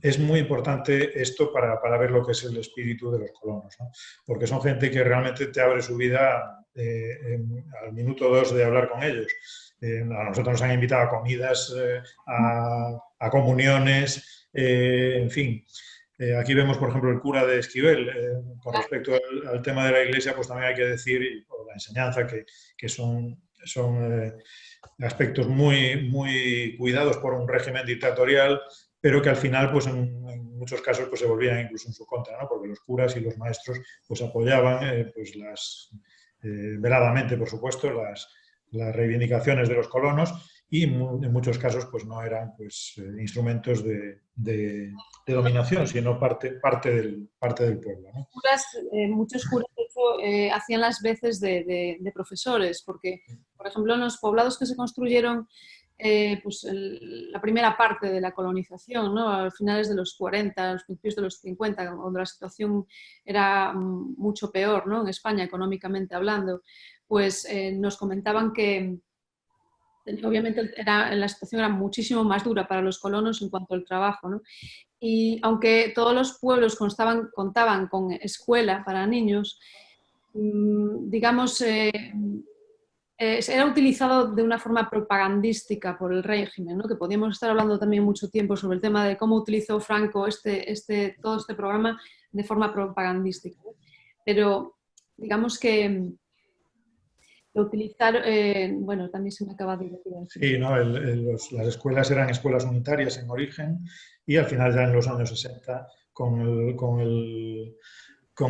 B: Es muy importante esto para ver lo que es el espíritu de los colonos, ¿no? Porque son gente que realmente te abre su vida al minuto 2 de hablar con ellos. A nosotros nos han invitado a comidas, a comuniones, en fin. Aquí vemos, por ejemplo, el cura de Esquivel. Con respecto al tema de la iglesia, pues también hay que decir, o la enseñanza, que son aspectos muy cuidados por un régimen dictatorial, pero que al final, pues en muchos casos, pues se volvían incluso en su contra, ¿no? Porque los curas y los maestros pues apoyaban veladamente, por supuesto, las reivindicaciones de los colonos, y en muchos casos pues no eran instrumentos de dominación, sino parte del pueblo, ¿no?
A: Muchos curas, de hecho, hacían las veces de profesores, porque, por ejemplo, en los poblados que se construyeron la primera parte de la colonización, ¿no? A finales de los 40, a los principios de los 50, donde la situación era mucho peor, ¿no? En España, económicamente hablando, pues nos comentaban que obviamente la situación era muchísimo más dura para los colonos en cuanto al trabajo, ¿no? Y aunque todos los pueblos contaban con escuela para niños, digamos, era utilizado de una forma propagandística por el régimen, ¿no? Que podíamos estar hablando también mucho tiempo sobre el tema de cómo utilizó Franco todo este programa de forma propagandística, ¿no? Pero digamos que utilizar, bueno, también se me acaba de decir.
B: Sí, ¿no? Las escuelas eran escuelas unitarias en origen, y al final ya en los años 60, con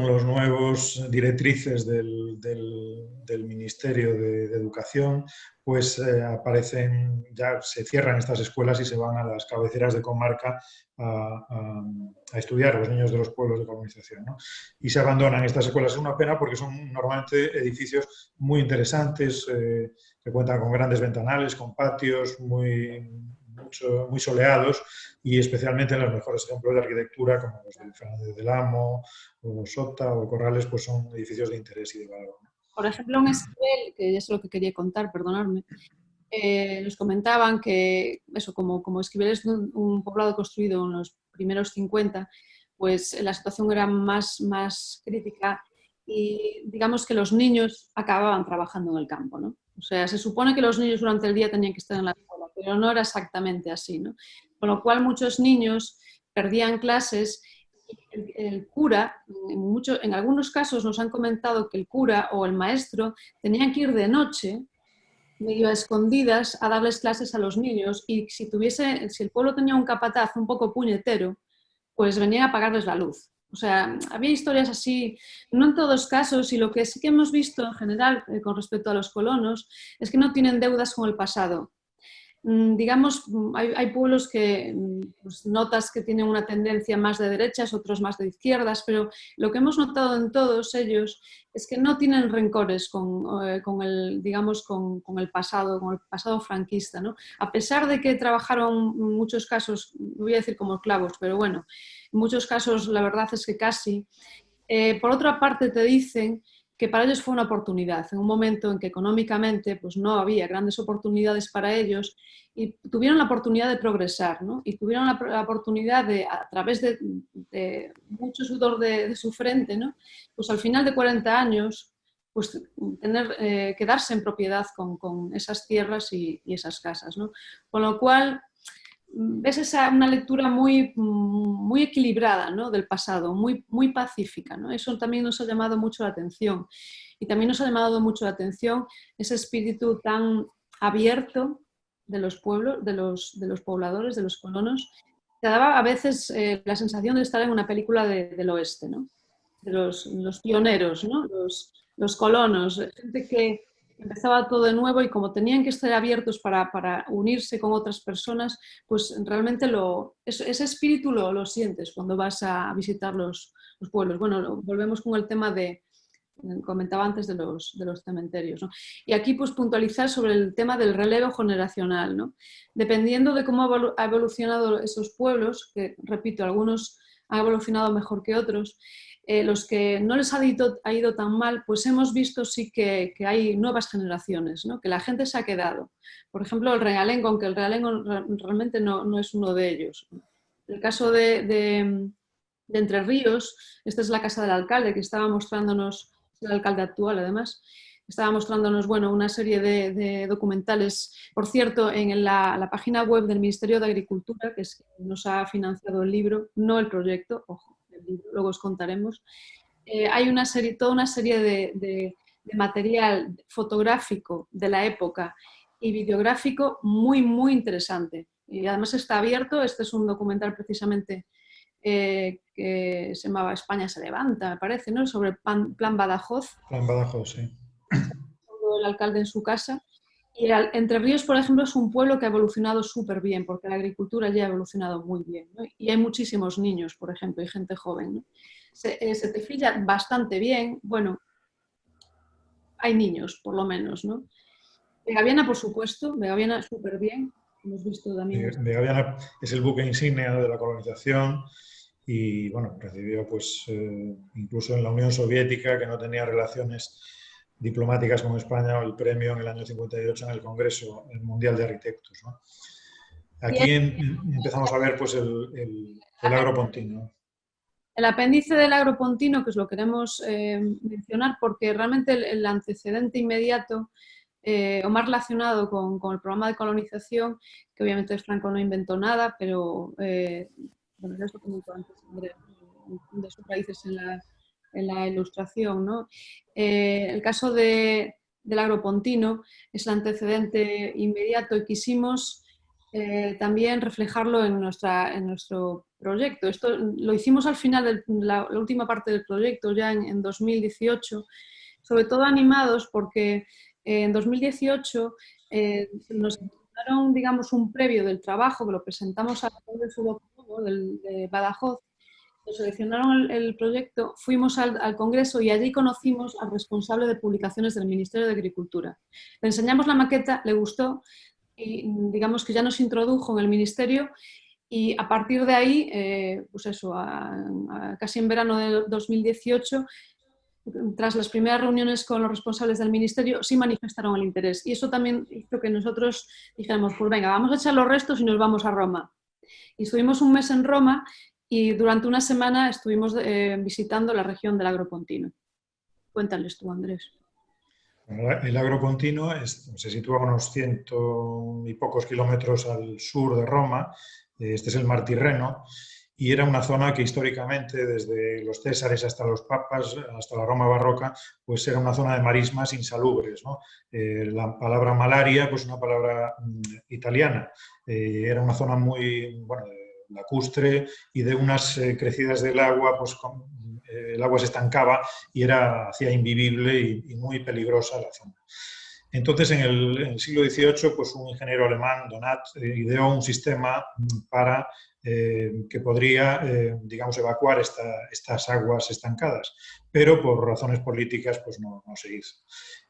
B: los nuevos directrices del Ministerio de Educación, pues ya se cierran estas escuelas y se van a las cabeceras de comarca a estudiar los niños de los pueblos de colonización, ¿no? Y se abandonan estas escuelas. Es una pena porque son normalmente edificios muy interesantes, que cuentan con grandes ventanales, con patios muy soleados, y especialmente en los mejores ejemplos de arquitectura, como los de Fernández del Amo, o Sota o Corrales, pues son edificios de interés y de valor.
A: Por ejemplo, en Esquivel, que ya es lo que quería contar, perdonadme, nos comentaban que eso, como Esquivel es un poblado construido en los primeros 50, pues la situación era más crítica, y digamos que los niños acababan trabajando en el campo, ¿no? O sea, se supone que los niños durante el día tenían que estar en la escuela, pero no era exactamente así, ¿no? Con lo cual muchos niños perdían clases. El cura, en algunos casos nos han comentado que el cura o el maestro tenían que ir de noche, medio a escondidas, a darles clases a los niños, y si el pueblo tenía un capataz un poco puñetero, pues venía a pagarles la luz. O sea, había historias así, no en todos casos, y lo que sí que hemos visto en general con respecto a los colonos es que no tienen deudas con el pasado. Digamos, hay pueblos que pues, notas que tienen una tendencia más de derechas, otros más de izquierdas, pero lo que hemos notado en todos ellos es que no tienen rencores digamos, con el pasado franquista, ¿no? A pesar de que trabajaron en muchos casos, no voy a decir como esclavos, pero bueno, en muchos casos la verdad es que casi. Por otra parte te dicen que para ellos fue una oportunidad, en un momento en que económicamente pues, no había grandes oportunidades para ellos, y tuvieron la oportunidad de progresar, ¿no? Y tuvieron la oportunidad de, a través de mucho sudor de su frente, ¿no? Pues al final de 40 años, pues quedarse en propiedad con esas tierras y esas casas, ¿no? Con lo cual ves una lectura muy equilibrada, ¿no? Del pasado, muy pacífica, ¿no? Eso también nos ha llamado mucho la atención. Y también nos ha llamado mucho la atención ese espíritu tan abierto de los pueblos, de los pobladores, de los colonos. Te daba a veces la sensación de estar en una película del oeste, ¿no? De los pioneros, ¿no? Los colonos, gente empezaba todo de nuevo y como tenían que estar abiertos para unirse con otras personas, pues realmente ese espíritu lo sientes cuando vas a visitar los pueblos. Bueno, volvemos con el tema comentaba antes de los cementerios, ¿no? Y aquí pues puntualizar sobre el tema del relevo generacional, ¿no? Dependiendo de cómo ha evolucionado esos pueblos, que repito, algunos han evolucionado mejor que otros, los que no les ha ido tan mal, pues hemos visto sí que hay nuevas generaciones, ¿no? Que la gente se ha quedado. Por ejemplo, el realengo, aunque el realengo realmente no es uno de ellos. El caso de Entre Ríos, esta es la casa del alcalde que estaba mostrándonos, el alcalde actual además, estaba mostrándonos bueno, una serie de documentales. Por cierto, en la página web del Ministerio de Agricultura, que es quien nos ha financiado el libro, no el proyecto, ojo, el libro, luego os contaremos, hay toda una serie de material fotográfico de la época y videográfico muy interesante. Y además está abierto, este es un documental precisamente que se llamaba España se levanta, me parece, ¿no? Sobre el plan Badajoz.
B: Plan Badajoz, sí.
A: El alcalde en su casa. Y Entre Ríos, por ejemplo, es un pueblo que ha evolucionado súper bien, porque la agricultura ya ha evolucionado muy bien, ¿no? Y hay muchísimos niños, por ejemplo, y gente joven, ¿no? Se te filla bastante bien, bueno, hay niños, por lo menos, ¿no? Begaviana, por supuesto, Begaviana súper bien, hemos visto también.
B: Begaviana es el buque insignia de la colonización y, bueno, recibió, pues, incluso en la Unión Soviética, que no tenía relaciones diplomáticas con España, el premio en el año 58 en el Congreso Mundial de Arquitectos, ¿no? Aquí empezamos a ver, pues, el agropontino.
A: El apéndice del agropontino, que os lo queremos mencionar porque realmente el antecedente inmediato o más relacionado con el programa de colonización, que obviamente Franco no inventó nada, pero bueno, ya os lo comentó antes, Andrea, de sus raíces en la ilustración, ¿no? El caso del agropontino es el antecedente inmediato y quisimos también reflejarlo en nuestro proyecto. Esto lo hicimos al final de la última parte del proyecto, ya en 2018, sobre todo animados porque en 2018 nos presentaron, digamos, un previo del trabajo que lo presentamos al Congreso de Badajoz. Nos seleccionaron el proyecto, fuimos al Congreso y allí conocimos al responsable de publicaciones del Ministerio de Agricultura. Le enseñamos la maqueta, le gustó y digamos que ya nos introdujo en el Ministerio y a partir de ahí, pues eso, casi en verano de 2018, tras las primeras reuniones con los responsables del ministerio, sí manifestaron el interés. Y eso también hizo que nosotros dijéramos, pues venga, vamos a echar los restos y nos vamos a Roma. Y estuvimos un mes en Roma y durante una semana estuvimos visitando la región del Agropontino. Cuéntales tú, Andrés.
B: El agropontino se sitúa a unos 100 y pocos kilómetros al sur de Roma. Este es el Mar Tirreno y era una zona que históricamente, desde los césares hasta los papas, hasta la Roma barroca, pues era una zona de marismas insalubres, ¿no? La palabra malaria, pues una palabra italiana. Era una zona muy, bueno, lacustre y de unas crecidas del agua, pues el agua se estancaba y hacía invivible y muy peligrosa la zona. Entonces, en el siglo XVIII, pues un ingeniero alemán, Donat, ideó un sistema para que podría, digamos, evacuar estas aguas estancadas, pero por razones políticas pues no se hizo.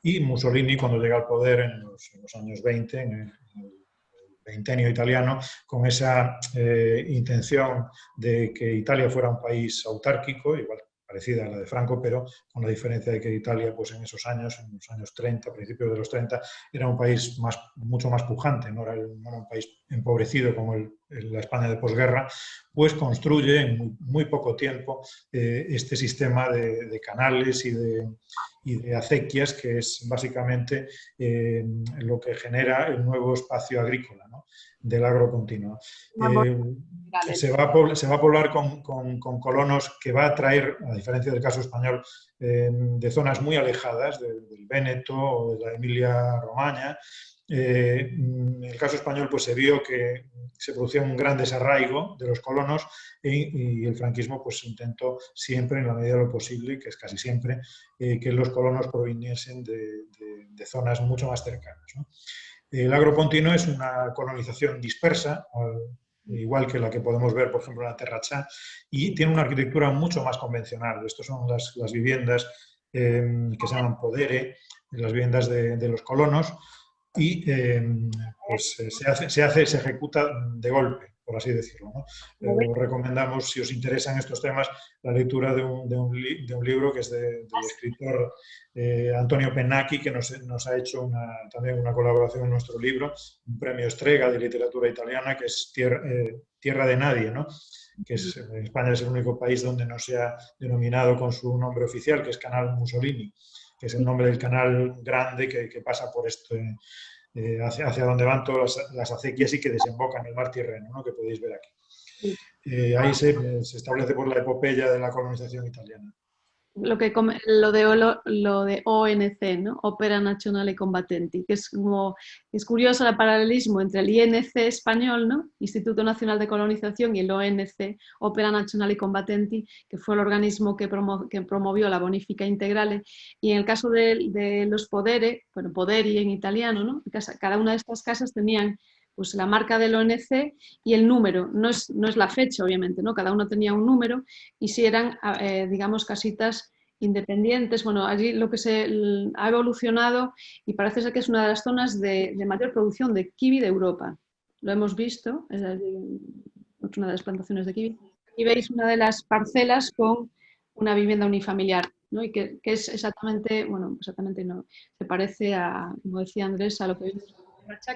B: Y Mussolini, cuando llega al poder en los años 20, en el veintenio italiano, con esa intención de que Italia fuera un país autárquico, igual parecida a la de Franco, pero con la diferencia de que Italia, pues en esos años, en los años 30, principios de los 30, era un país mucho más pujante, no era un país empobrecido como la España de posguerra, pues construye en muy poco tiempo este sistema de canales y de acequias, que es básicamente lo que genera el nuevo espacio agrícola, ¿no?, del agrocontinuo. Se va a poblar con colonos que va a traer, a diferencia del caso español, de zonas muy alejadas, del Véneto o de la Emilia-Romagna. En el caso español, pues se vio que se producía un gran desarraigo de los colonos y el franquismo pues intentó siempre, en la medida de lo posible, que es casi siempre, que los colonos proviniesen de de zonas mucho más cercanas, ¿no? El agropontino es una colonización dispersa, igual que la que podemos ver, por ejemplo, en la Terra Cha, y tiene una arquitectura mucho más convencional. Estas son las viviendas que se llaman podere, las viviendas de los colonos, y pues se ejecuta de golpe, por así decirlo, ¿no? Os recomendamos, si os interesan estos temas, la lectura de un libro que es del escritor Antonio Pennacchi, que nos ha hecho también una colaboración en nuestro libro, un premio Strega de literatura italiana, que es Tierra de Nadie, ¿no? Que España es el único país donde no se ha denominado con su nombre oficial, que es Canal Mussolini, que es el nombre del canal grande que pasa por hacia donde van todas las acequias y que desembocan en el mar Tirreno, ¿no? Que podéis ver aquí. Ahí se establece por la epopeya de la colonización italiana.
A: Lo de ONC, ¿no? Opera Nazionale Combattenti, que es curioso el paralelismo entre el INC español, ¿no? Instituto Nacional de Colonización, y el ONC, Opera Nazionale Combattenti, que fue el organismo que promovió la bonifica integrale. Y en el caso de los podere, bueno, poderi en italiano, ¿no? Cada una de estas casas tenían pues la marca del ONC y el número, no es la fecha obviamente, ¿no? Cada uno tenía un número, y si eran, digamos, casitas independientes. Bueno, allí lo que se ha evolucionado, y parece ser que es una de las zonas de mayor producción de kiwi de Europa. Lo hemos visto, es una de las plantaciones de kiwi. Y veis una de las parcelas con una vivienda unifamiliar, ¿no? Y que es exactamente, bueno, exactamente no, se parece a, como decía Andrés, a lo que vimos,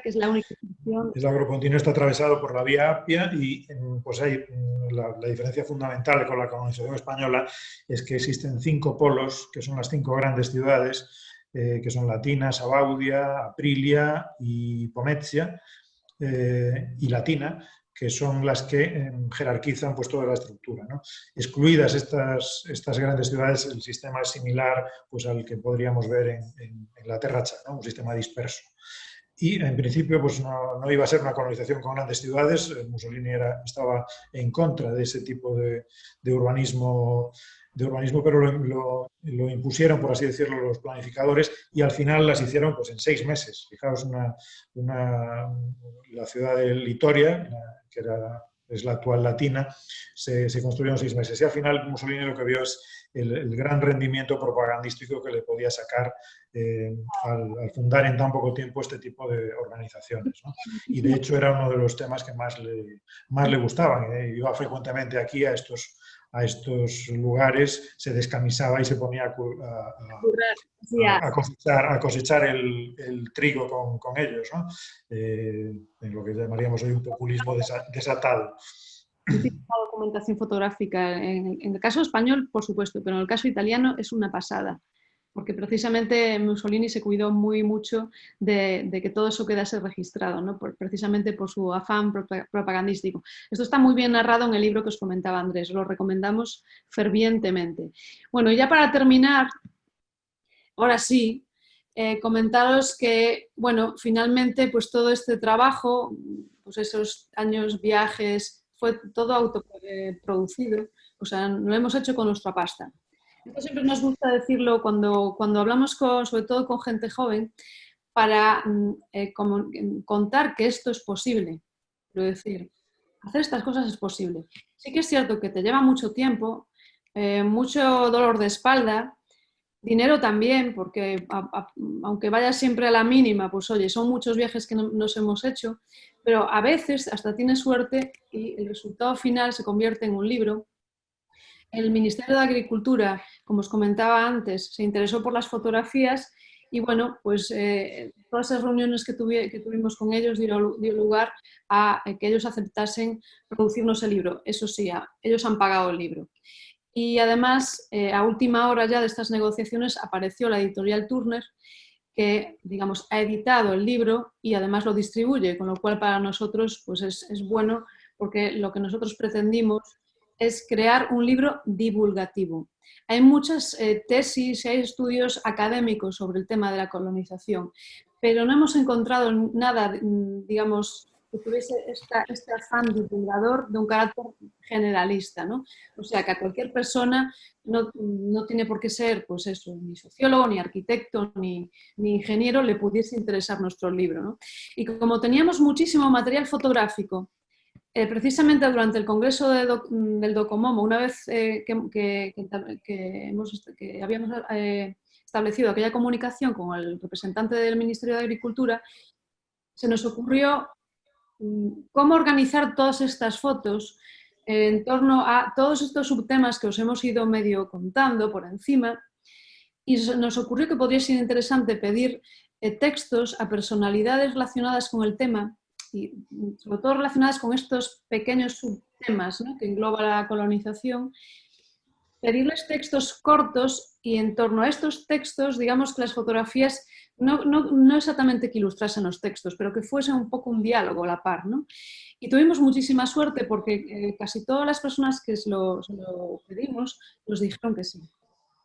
A: que es la única excepción.
B: El agropontino está atravesado por la vía Appia y pues hay la diferencia fundamental con la colonización española es que existen 5 polos, que son las 5 grandes ciudades, que son Latina, Sabaudia, Aprilia y Pomezia, y Latina, que son las que jerarquizan pues, toda la estructura, ¿no? Excluidas estas grandes ciudades, el sistema es similar pues, al que podríamos ver en la Terra Cha, ¿no? Un sistema disperso. Y en principio pues no iba a ser una colonización con grandes ciudades. Mussolini estaba en contra de ese tipo de urbanismo, pero lo impusieron, por así decirlo, los planificadores, y al final las hicieron pues, en 6 meses. Fijaos, la ciudad de Litoria, que es la actual Latina, se construyó en 6 meses. Y al final Mussolini lo que vio es el gran rendimiento propagandístico que le podía sacar al fundar en tan poco tiempo este tipo de organizaciones, ¿no? Y de hecho era uno de los temas que más le gustaban. Iba frecuentemente aquí a estos lugares, se descamisaba y se ponía a cosechar el trigo con ellos, ¿no? En lo que llamaríamos hoy un populismo desatado.
A: Muchísima documentación fotográfica. En el caso español, por supuesto, pero en el caso italiano es una pasada, porque precisamente Mussolini se cuidó mucho de que todo eso quedase registrado, ¿no? Precisamente por su afán propagandístico. Esto está muy bien narrado en el libro que os comentaba Andrés, lo recomendamos fervientemente. Bueno, y ya para terminar, ahora sí, comentaros que, bueno, finalmente pues todo este trabajo, pues esos años, viajes, fue todo autoproducido, o sea, lo hemos hecho con nuestra pasta. Esto siempre nos gusta decirlo cuando hablamos sobre todo con gente joven, para contar que esto es posible. Quiero decir, hacer estas cosas es posible. Sí que es cierto que te lleva mucho tiempo, mucho dolor de espalda, dinero también, porque aunque vayas siempre a la mínima, pues oye, son muchos viajes que nos hemos hecho, pero a veces hasta tienes suerte y el resultado final se convierte en un libro. El Ministerio de Agricultura, como os comentaba antes, se interesó por las fotografías y bueno, pues todas esas reuniones que tuvimos con ellos dio lugar a que ellos aceptasen producirnos el libro. Eso sí, ellos han pagado el libro. Y además, a última hora ya de estas negociaciones apareció la editorial Turner, que, digamos, ha editado el libro y además lo distribuye, con lo cual para nosotros pues es bueno, porque lo que nosotros pretendimos es crear un libro divulgativo. Hay muchas tesis, hay estudios académicos sobre el tema de la colonización, pero no hemos encontrado nada, digamos, que tuviese este afán divulgador de un carácter generalista, ¿no? O sea, que a cualquier persona no tiene por qué ser, pues eso, ni sociólogo, ni arquitecto, ni ingeniero, le pudiese interesar nuestro libro, ¿no? Y como teníamos muchísimo material fotográfico, precisamente durante el congreso del Docomomo, una vez que habíamos establecido aquella comunicación con el representante del Ministerio de Agricultura, se nos ocurrió cómo organizar todas estas fotos en torno a todos estos subtemas que os hemos ido medio contando por encima, y nos ocurrió que podría ser interesante pedir textos a personalidades relacionadas con el tema y sobre todo relacionadas con estos pequeños subtemas, ¿no?, que engloba la colonización, pedirles textos cortos y en torno a estos textos, digamos que las fotografías no exactamente que ilustrasen los textos, pero que fuese un poco un diálogo a la par, ¿no? Y tuvimos muchísima suerte porque casi todas las personas que se lo pedimos nos dijeron que sí.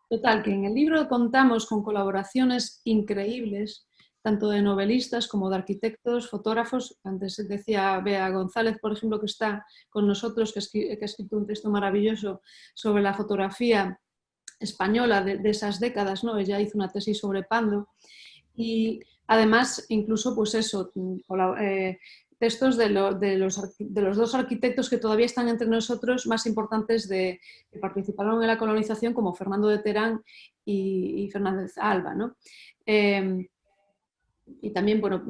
A: Total, que en el libro contamos con colaboraciones increíbles, tanto de novelistas como de arquitectos, fotógrafos. Antes decía Bea González, por ejemplo, que está con nosotros, que ha escrito un texto maravilloso sobre la fotografía española de esas décadas, ¿no? Ella hizo una tesis sobre Pando. Y además, incluso, pues eso, textos de los dos arquitectos que todavía están entre nosotros más importantes que participaron en la colonización, como Fernando de Terán y Fernández Alba, ¿no? Y también, bueno,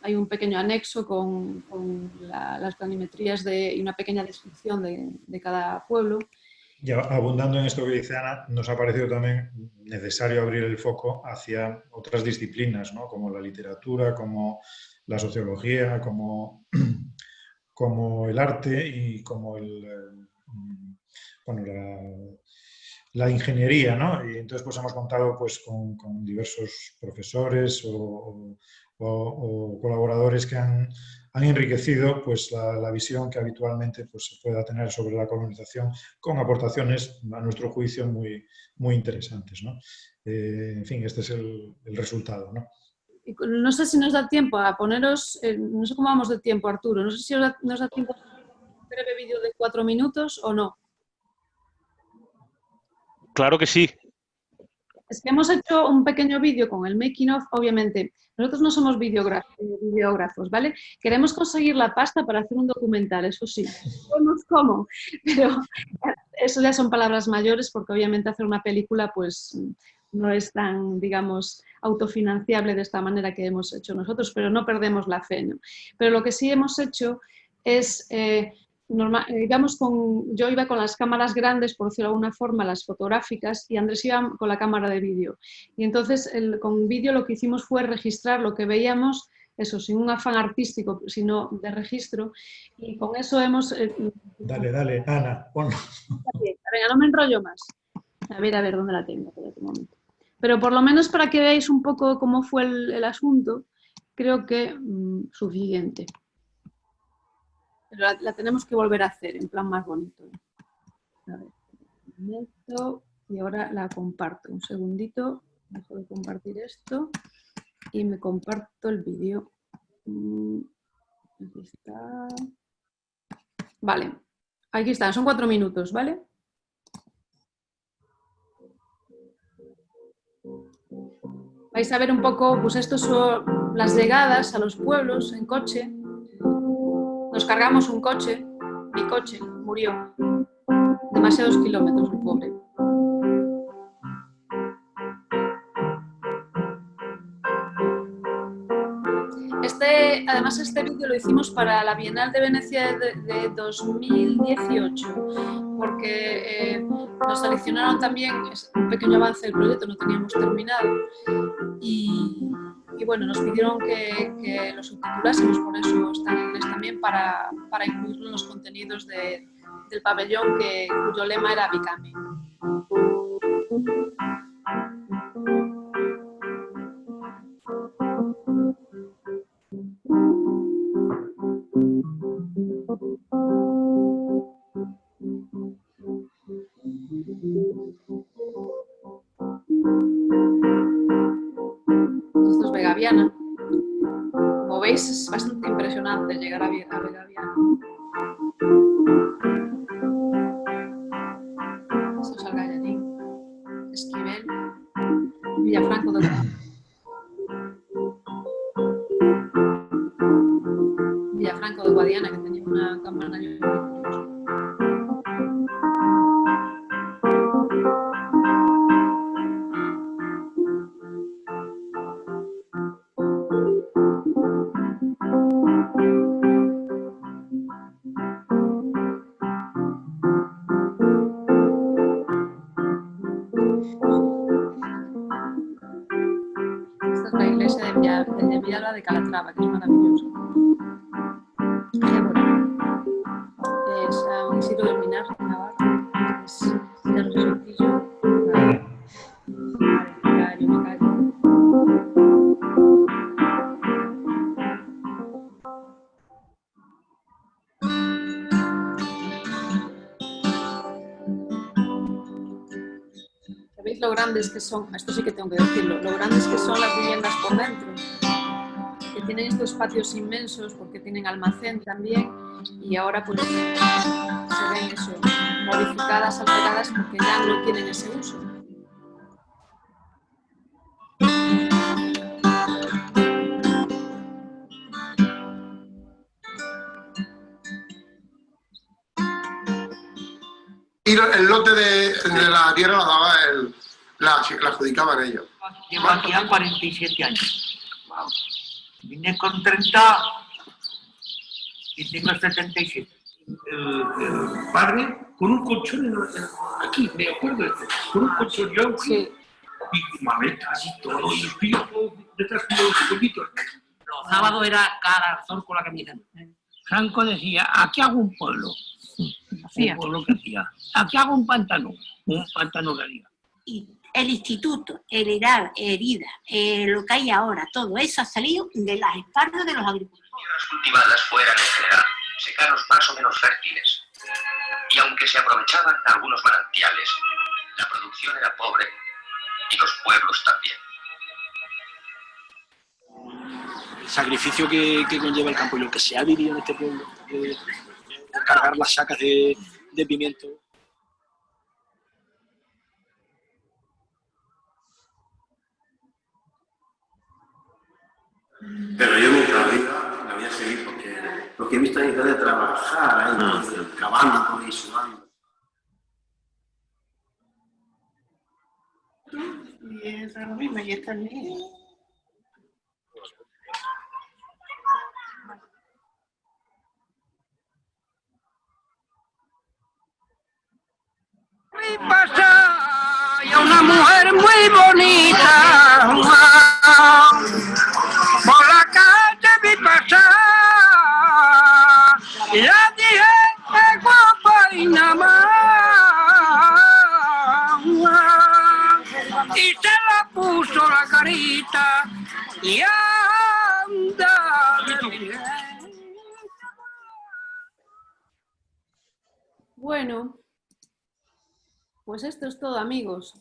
A: hay un pequeño anexo con las planimetrías y una pequeña descripción de cada pueblo.
B: Y abundando en esto que dice Ana, nos ha parecido también necesario abrir el foco hacia otras disciplinas, ¿no?, como la literatura, como la sociología, como el arte y como bueno, la ingeniería, ¿no? Y entonces pues hemos contado pues con diversos profesores o colaboradores que han enriquecido pues la visión que habitualmente pues se pueda tener sobre la colonización, con aportaciones a nuestro juicio muy interesantes, ¿no? En fin, este es el resultado, ¿no?
A: No sé si nos da tiempo a poneros, no sé cómo vamos de tiempo, Arturo, no sé si nos da tiempo a un breve vídeo de 4 minutos o no.
C: Claro que sí.
A: Es que hemos hecho un pequeño vídeo con el making of, obviamente. Nosotros no somos videógrafos, ¿vale? Queremos conseguir la pasta para hacer un documental, eso sí. Sabemos cómo, pero eso ya son palabras mayores porque obviamente hacer una película pues no es tan, digamos, autofinanciable de esta manera que hemos hecho nosotros, pero no perdemos la fe, ¿no? Pero lo que sí hemos hecho es... yo iba con las cámaras grandes, por decirlo de alguna forma, las fotográficas, y Andrés iba con la cámara de vídeo. Y entonces con vídeo lo que hicimos fue registrar lo que veíamos, eso, sin un afán artístico, sino de registro, y con eso hemos...
B: Dale, Ana, ponlo.
A: Venga, no me enrollo más. A ver, ¿dónde la tengo? Espérate un momento. Pero por lo menos para que veáis un poco cómo fue el asunto, creo que suficiente. Pero la tenemos que volver a hacer en plan más bonito. A ver, meto y ahora la comparto. Un segundito, dejo de compartir esto y me comparto el vídeo. Aquí está. Vale, aquí está, son 4 minutos, ¿vale? Vais a ver un poco, pues estos son las llegadas a los pueblos en coche. Nos cargamos un coche, mi coche murió. Demasiados kilómetros, el pobre. Además, este vídeo lo hicimos para la Bienal de Venecia de 2018, porque nos seleccionaron también, es un pequeño avance del proyecto, no teníamos terminado, y bueno, nos pidieron que lo subtitulásemos, por eso está en inglés también, para incluirlo en los contenidos del pabellón cuyo lema era Becoming. Esto es Vegaviana. Como veis, es bastante impresionante llegar a ver a Viana. Esto es Algallarín, Esquivel, Villafranco de Guadiana. Villafranco de Guadiana, que tenía una campanario muy curiosa. Esta es la iglesia de Villalba de Calatrava, que es maravillosa. Gébora. Es San Isidro del Minar, en Navarra. Es Cerro Sotillo. Vale, me callo. ¿Sabéis lo grandes que son? Esto sí que tengo que decirlo. Lo grandes que son las viviendas por dentro. Que tienen estos patios inmensos porque tienen almacén también y ahora pues se ven eso, modificadas, alteradas porque ya no tienen ese uso.
C: Y el lote de la tierra la daba la adjudicaban ellos.
D: Llevo aquí a 47 años. Wow. Vine con 30 y tengo 77.
E: El padre con un colchón aquí, me acuerdo, con un colchón yo
A: Sí.
E: y maleta así todo, y los pillos todos detrás como los pollitos.
D: Los sábados era cara al sol con la camisa.
E: Franco decía, aquí hago un pueblo. Un pueblo que hacía. Aquí hago un pantano que haría.
F: Y el instituto, herida, lo que hay ahora, todo eso ha salido de las espaldas de los agricultores.
G: Tierras cultivadas fueran en general secanos más o menos fértiles, y aunque se aprovechaban algunos manantiales, la producción era pobre y los pueblos también.
H: El sacrificio que conlleva el campo y lo que se ha vivido en este pueblo, de cargar las sacas de pimiento.
I: Pero yo nunca la voy a seguir porque lo que he visto es de trabajar, cavando y sudando.
F: Y es lo mismo, y está bien.
E: Pasa y una mujer muy bonita por la calle vi pasar y la dije es guapa y nada más y se la puso la carita y anda de bien.
A: Bueno, pues esto es todo, amigos.